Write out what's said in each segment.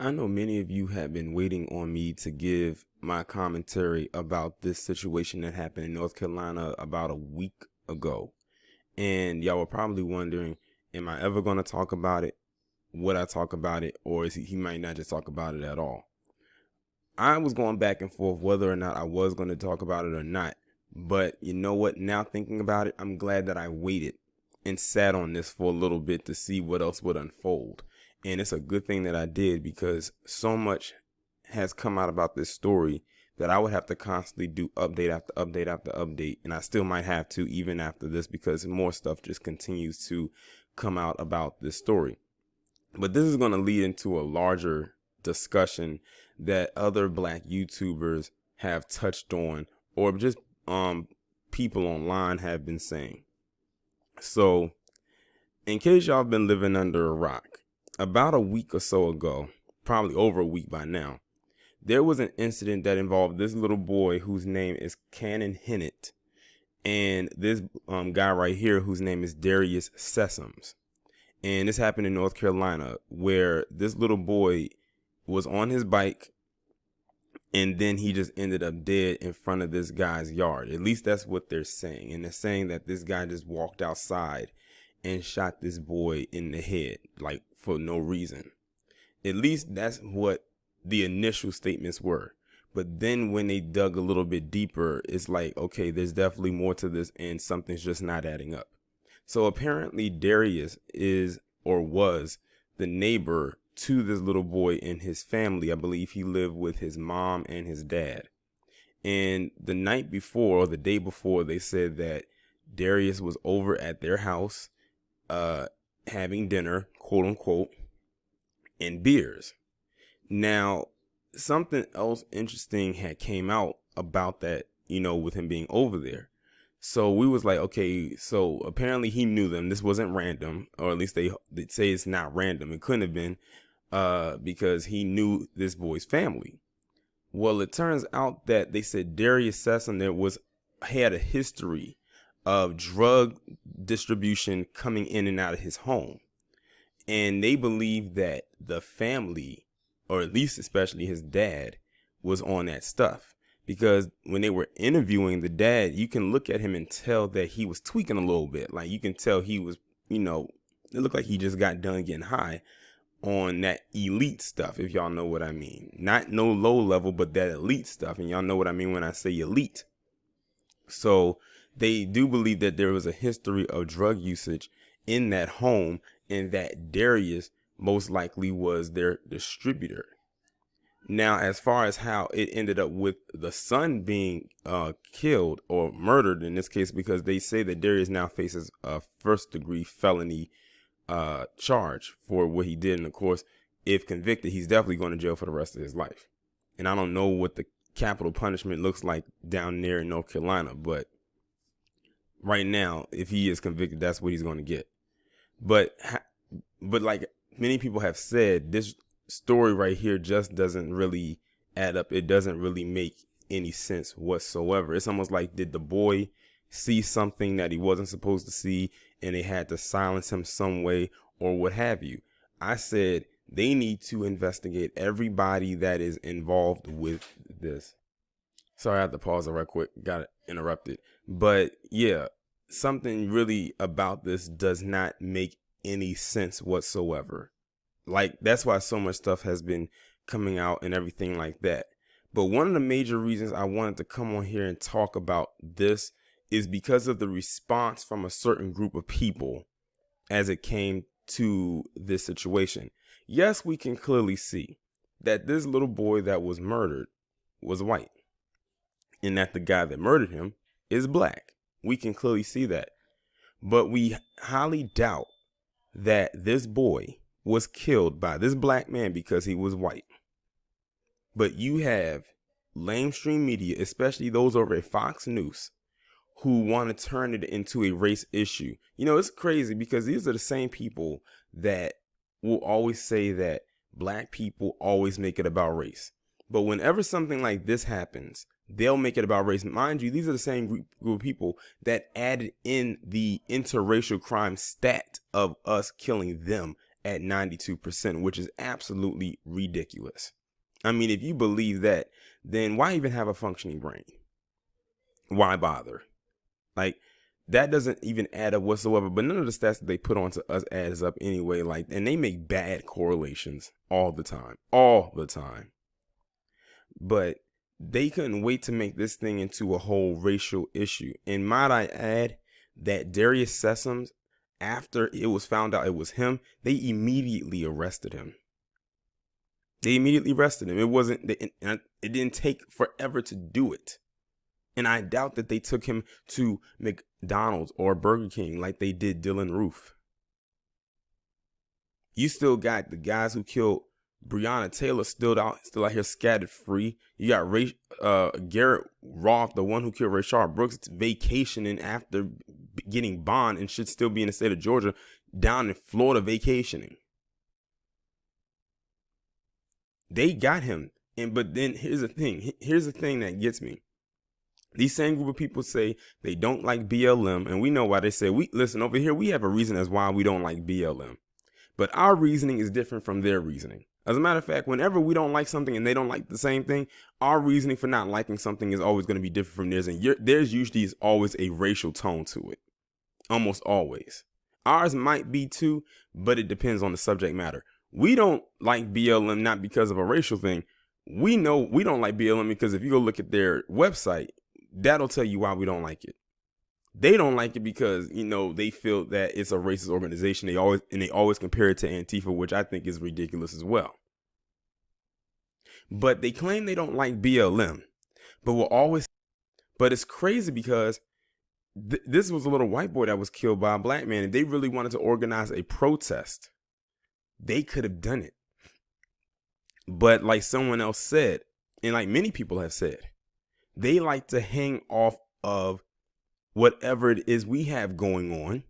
I know many of you have been waiting on me to give my commentary about this situation that happened in North Carolina about a week ago. And y'all were probably wondering, am I ever going to talk about it? Would I talk about it? Or is he might not just talk about it at all? I was going back and forth whether or not I was going to talk about it or not. But you know what? Now thinking about it, I'm glad that I waited and sat on this for a little bit to see what else would unfold. And it's a good thing that I did because so much has come out about this story that I would have to constantly do update after update after update. And I still might have to even after this because more stuff just continues to come out about this story. But this is going to lead into a larger discussion that other black YouTubers have touched on, or just people online have been saying. So in case y'all been living under a rock, about a week or so ago, probably over a week by now, there was an incident that involved this little boy whose name is Cannon Hennett and this guy right here whose name is Darius Sessoms. And this happened in North Carolina, where this little boy was on his bike and then he just ended up dead in front of this guy's yard. At least that's what they're saying. And they're saying that this guy just walked outside and shot this boy in the head, like for no reason. At least that's what the initial statements were. But then when they dug a little bit deeper, it's like, okay, there's definitely more to this and something's just not adding up. So apparently Darius is or was the neighbor to this little boy and his family. I believe he lived with his mom and his dad. And the night before or the day before, they said that Darius was over at their house having dinner, quote unquote, and beers. Now, something else interesting had came out about that, with him being over there. So we was like, okay, so apparently he knew them. This wasn't random, or at least they say it's not random. It couldn't have been because he knew this boy's family. Well, it turns out that they said Darius Sessom had a history of drug distribution coming in and out of his home. And they believe that the family, or at least especially his dad, was on that stuff. Because when they were interviewing the dad, you can look at him and tell that he was tweaking a little bit. Like you can tell he was, it looked like he just got done getting high on that elite stuff, if y'all know what I mean. Not no low level, but that elite stuff. And y'all know what I mean when I say elite. So they do believe that there was a history of drug usage in that home and that Darius most likely was their distributor. Now, as far as how it ended up with the son being killed or murdered in this case, because they say that Darius now faces a first-degree felony charge for what he did. And of course, if convicted, he's definitely going to jail for the rest of his life. And I don't know what the capital punishment looks like down there in North Carolina, but right now, if he is convicted, that's what he's going to get. But like many people have said, this story right here just doesn't really add up. It doesn't really make any sense whatsoever. It's almost like, did the boy see something that he wasn't supposed to see and they had to silence him some way or what have you? I said they need to investigate everybody that is involved with this. Sorry, I had to pause it right quick. Got interrupted. But yeah, something really about this does not make any sense whatsoever. Like, that's why so much stuff has been coming out and everything like that. But one of the major reasons I wanted to come on here and talk about this is because of the response from a certain group of people as it came to this situation. Yes, we can clearly see that this little boy that was murdered was white and that the guy that murdered him is black. We can clearly see that. But we highly doubt that this boy was killed by this black man because he was white. But you have lamestream media, especially those over at Fox News, who want to turn it into a race issue. It's crazy because these are the same people that will always say that black people always make it about race. But whenever something like this happens, they'll make it about race. Mind you, these are the same group of people that added in the interracial crime stat of us killing them at 92%, which is absolutely ridiculous. I mean, if you believe that, then why even have a functioning brain? Why bother? Like, that doesn't even add up whatsoever. But none of the stats that they put onto us adds up anyway. Like, and they make bad correlations all the time. All the time. But they couldn't wait to make this thing into a whole racial issue. And might I add that Darius Sessoms, after it was found out it was him, they immediately arrested him. They immediately arrested him. It didn't take forever to do it. And I doubt that they took him to McDonald's or Burger King like they did Dylan Roof. You still got the guys who killed Breonna Taylor still out here scattered free. You got Garrett Roth, the one who killed Rayshard Brooks, vacationing after getting bond and should still be in the state of Georgia, down in Florida vacationing. They got him. But then here's the thing. Here's the thing that gets me. These same group of people say they don't like BLM, and we know why. They say, listen, over here, we have a reason as why we don't like BLM. But our reasoning is different from their reasoning. As a matter of fact, whenever we don't like something and they don't like the same thing, our reasoning for not liking something is always going to be different from theirs. And theirs usually is always a racial tone to it. Almost always. Ours might be too, but it depends on the subject matter. We don't like BLM not because of a racial thing. We know we don't like BLM because if you go look at their website, that'll tell you why we don't like it. They don't like it because, they feel that it's a racist organization. They always compare it to Antifa, which I think is ridiculous as well. But they claim they don't like BLM, but it's crazy because this was a little white boy that was killed by a black man, and they really wanted to organize a protest. They could have done it. But like someone else said, and like many people have said, they like to hang off of whatever it is we have going on,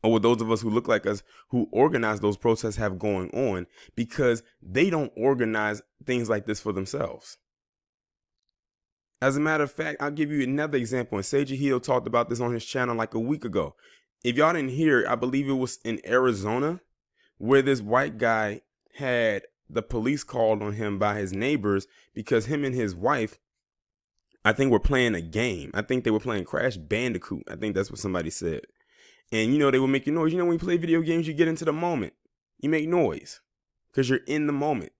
or what those of us who look like us who organize those protests have going on, because they don't organize things like this for themselves. As a matter of fact, I'll give you another example. And Seiji Hito talked about this on his channel like a week ago. If y'all didn't hear, I believe it was in Arizona, where this white guy had the police called on him by his neighbors because him and his wife, I think, were playing a game. I think they were playing Crash Bandicoot. I think that's what somebody said. And, they were making noise. When you play video games, you get into the moment. You make noise because you're in the moment.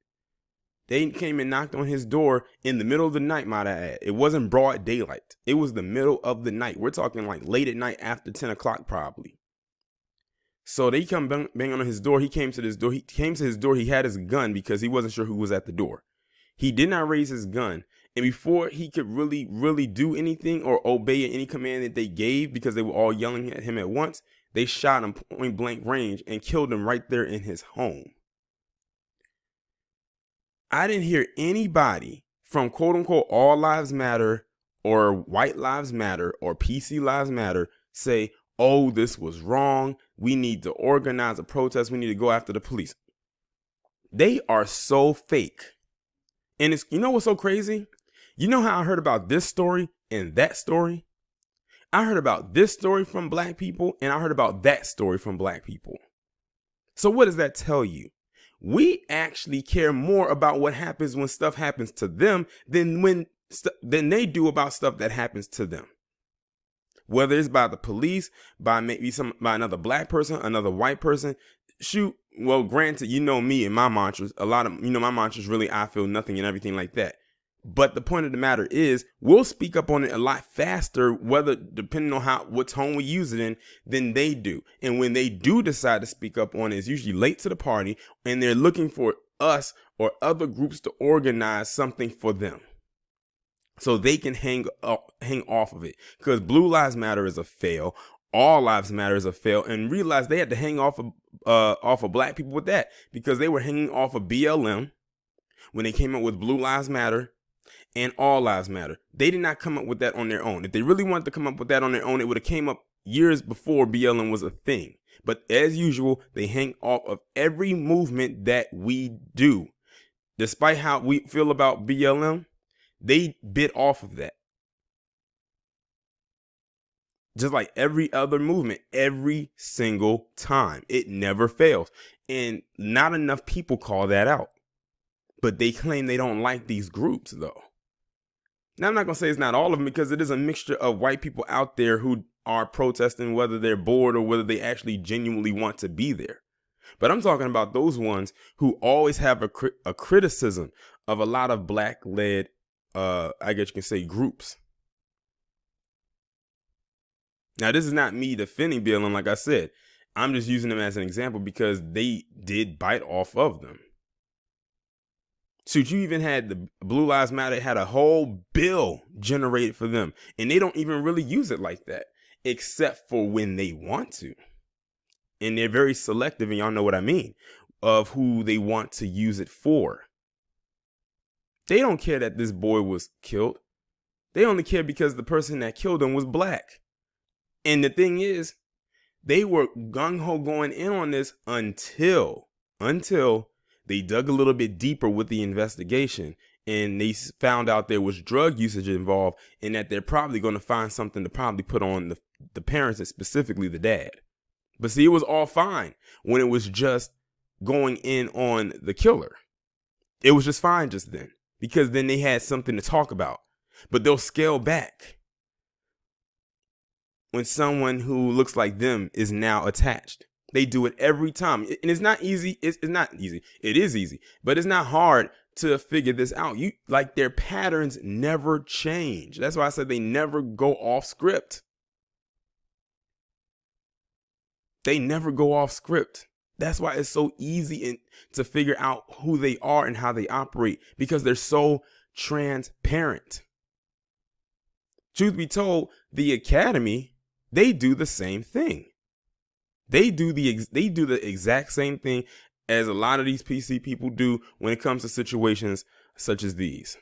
They came and knocked on his door in the middle of the night, might I add. It wasn't broad daylight. It was the middle of the night. We're talking like late at night after 10 o'clock probably. So they come banging on his door. He came to his door. He had his gun because he wasn't sure who was at the door. He did not raise his gun. And before he could really, really do anything or obey any command that they gave, because they were all yelling at him at once, they shot him point blank range and killed him right there in his home. I didn't hear anybody from quote unquote All Lives Matter or White Lives Matter or PC Lives Matter say, oh, this was wrong. We need to organize a protest. We need to go after the police. They are so fake. And it's, what's so crazy? You know how I heard about this story and that story? I heard about this story from black people and I heard about that story from black people. So what does that tell you? We actually care more about what happens when stuff happens to them than they do about stuff that happens to them. Whether it's by the police, by by another black person, another white person. Shoot, well, granted, me and my mantras, a lot of, my mantras really, I feel nothing and everything like that. But the point of the matter is, we'll speak up on it a lot faster, depending on what tone we use it in, than they do. And when they do decide to speak up on it, it's usually late to the party, and they're looking for us or other groups to organize something for them, so they can hang off of it. Because Blue Lives Matter is a fail. All Lives Matter is a fail. And realize they had to hang off of black people with that, because they were hanging off of BLM when they came up with Blue Lives Matter and All Lives Matter. They did not come up with that on their own. If they really wanted to come up with that on their own, it would have came up years before BLM was a thing. But as usual, they hang off of every movement that we do. Despite how we feel about BLM, they bit off of that. Just like every other movement, every single time. It never fails. And not enough people call that out. But they claim they don't like these groups, though. Now, I'm not going to say it's not all of them, because it is a mixture of white people out there who are protesting, whether they're bored or whether they actually genuinely want to be there. But I'm talking about those ones who always have a criticism of a lot of black-led, I guess you can say, groups. Now, this is not me defending BLM, like I said. I'm just using them as an example because they did bite off of them. Shoot, you even had the Blue Lives Matter had a whole bill generated for them, and they don't even really use it like that, except for when they want to. And they're very selective, and y'all know what I mean, of who they want to use it for. They don't care that this boy was killed. They only care because the person that killed him was black. And the thing is, they were gung-ho going in on this until they dug a little bit deeper with the investigation, and they found out there was drug usage involved, and that they're probably going to find something to probably put on the parents, and specifically the dad. But see, it was all fine when it was just going in on the killer. It was just fine just then, because then they had something to talk about. But they'll scale back when someone who looks like them is now attached. They do it every time. And it's not easy. It's not easy. It is easy, but it's not hard to figure this out. Like, their patterns never change. That's why I said they never go off script. They never go off script. That's why it's so easy to figure out who they are and how they operate, because they're so transparent. Truth be told, the Academy, they do the same thing. They do the exact same thing as a lot of these PC people do when it comes to situations such as these.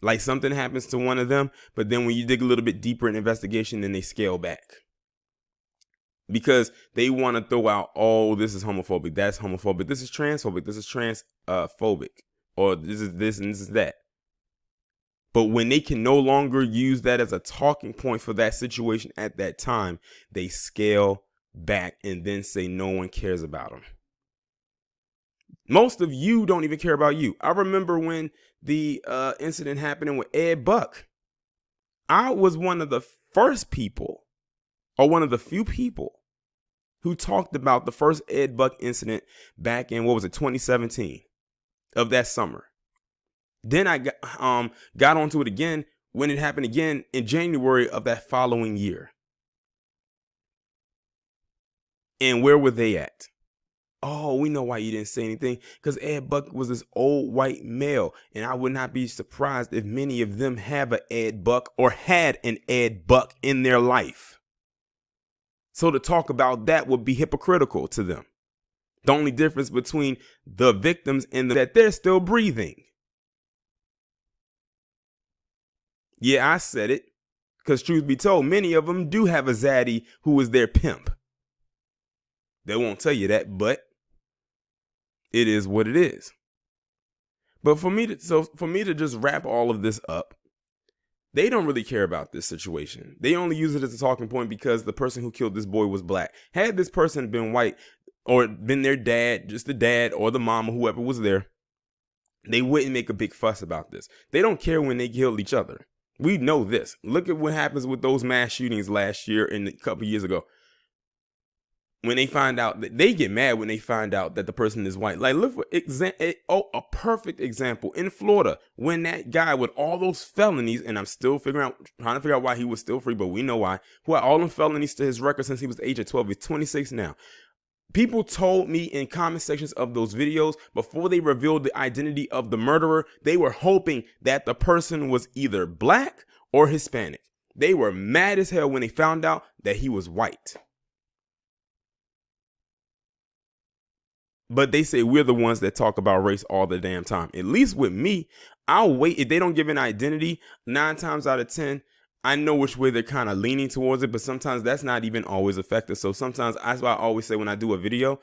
Like, something happens to one of them, but then when you dig a little bit deeper in investigation, then they scale back. Because they want to throw out, oh, this is homophobic, that's homophobic, this is transphobic, this is transphobic, or this is this and this is that. But when they can no longer use that as a talking point for that situation at that time, they scale back and then say no one cares about them. Most of you don't even care about you. I remember when the incident happening with Ed Buck. I was one of the first people, or one of the few people, who talked about the first Ed Buck incident back in, 2017 of that summer. Then I got onto it again when it happened again in January of that following year. And where were they at? Oh, we know why you didn't say anything. Because Ed Buck was this old white male. And I would not be surprised if many of them have an Ed Buck or had an Ed Buck in their life. So to talk about that would be hypocritical to them. The only difference between the victims and that they're still breathing. Yeah, I said it. Because truth be told, many of them do have a zaddy who is their pimp. They won't tell you that, but it is what it is. But for me to just wrap all of this up, they don't really care about this situation. They only use it as a talking point because the person who killed this boy was black. Had this person been white or been their dad, just the dad or the mom or whoever was there, they wouldn't make a big fuss about this. They don't care when they killed each other. We know this. Look at what happens with those mass shootings last year and a couple years ago. When they find out, that they get mad when they find out that the person is white. Like, look for a perfect example in Florida, when that guy with all those felonies, and I'm still trying to figure out why he was still free, but we know why, who had all them felonies to his record since he was the age of 12. He's 26 now. People told me in comment sections of those videos, before they revealed the identity of the murderer, they were hoping that the person was either black or Hispanic. They were mad as hell when they found out that he was white. But they say we're the ones that talk about race all the damn time. At least with me, I'll wait. If they don't give an identity, 9 times out of 10, I know which way they're kind of leaning towards it. But sometimes that's not even always effective. So sometimes that's why I always say when I do a video,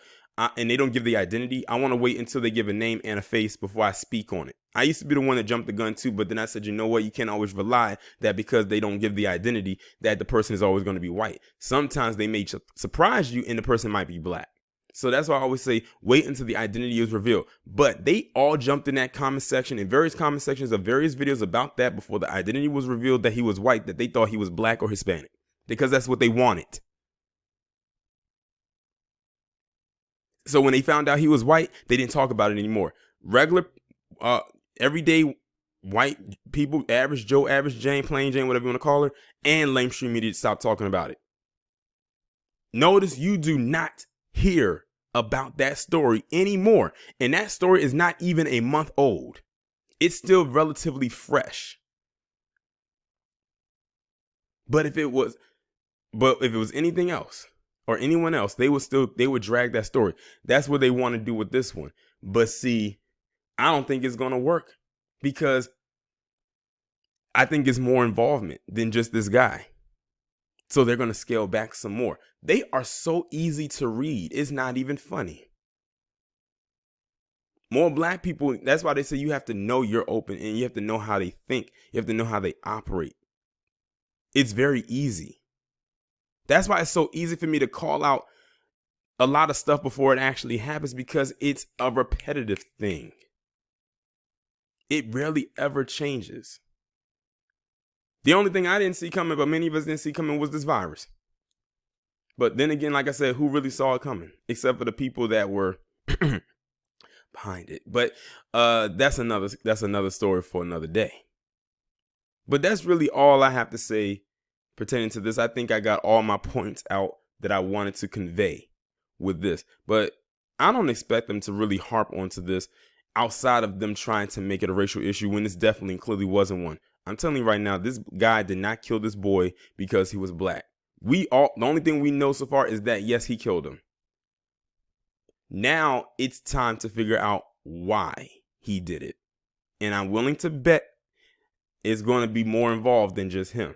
and they don't give the identity, I want to wait until they give a name and a face before I speak on it. I used to be the one that jumped the gun too, but then I said, you know what? You can't always rely that because they don't give the identity that the person is always going to be white. Sometimes they may surprise you and the person might be black. So that's why I always say wait until the identity is revealed. But they all jumped in that comment section, in various comment sections of various videos about that before the identity was revealed that he was white, that they thought he was black or Hispanic, because that's what they wanted. So when they found out he was white, they didn't talk about it anymore. Regular, everyday white people, average Joe, average Jane, plain Jane, whatever you want to call her, and mainstream media stopped talking about it. Notice you do not hear about that story anymore. And that story is not even a month old. It's still relatively fresh. But if it was anything else or anyone else, they would drag that story. That's what they want to do with this one. But see, I don't think it's going to work, because I think it's more involvement than just this guy. So they're going to scale back some more. They are so easy to read. It's not even funny. More black people, that's why they say you have to know you're open and you have to know how they think. You have to know how they operate. It's very easy. That's why it's so easy for me to call out a lot of stuff before it actually happens, because it's a repetitive thing. It rarely ever changes. The only thing I didn't see coming, but many of us didn't see coming, was this virus. But then again, like I said, who really saw it coming? Except for the people that were behind it. But that's another story for another day. But that's really all I have to say pertaining to this. I think I got all my points out that I wanted to convey with this. But I don't expect them to really harp onto this outside of them trying to make it a racial issue, when this definitely and clearly wasn't one. I'm telling you right now, this guy did not kill this boy because he was black. The only thing we know so far is that, yes, he killed him. Now it's time to figure out why he did it. And I'm willing to bet it's going to be more involved than just him.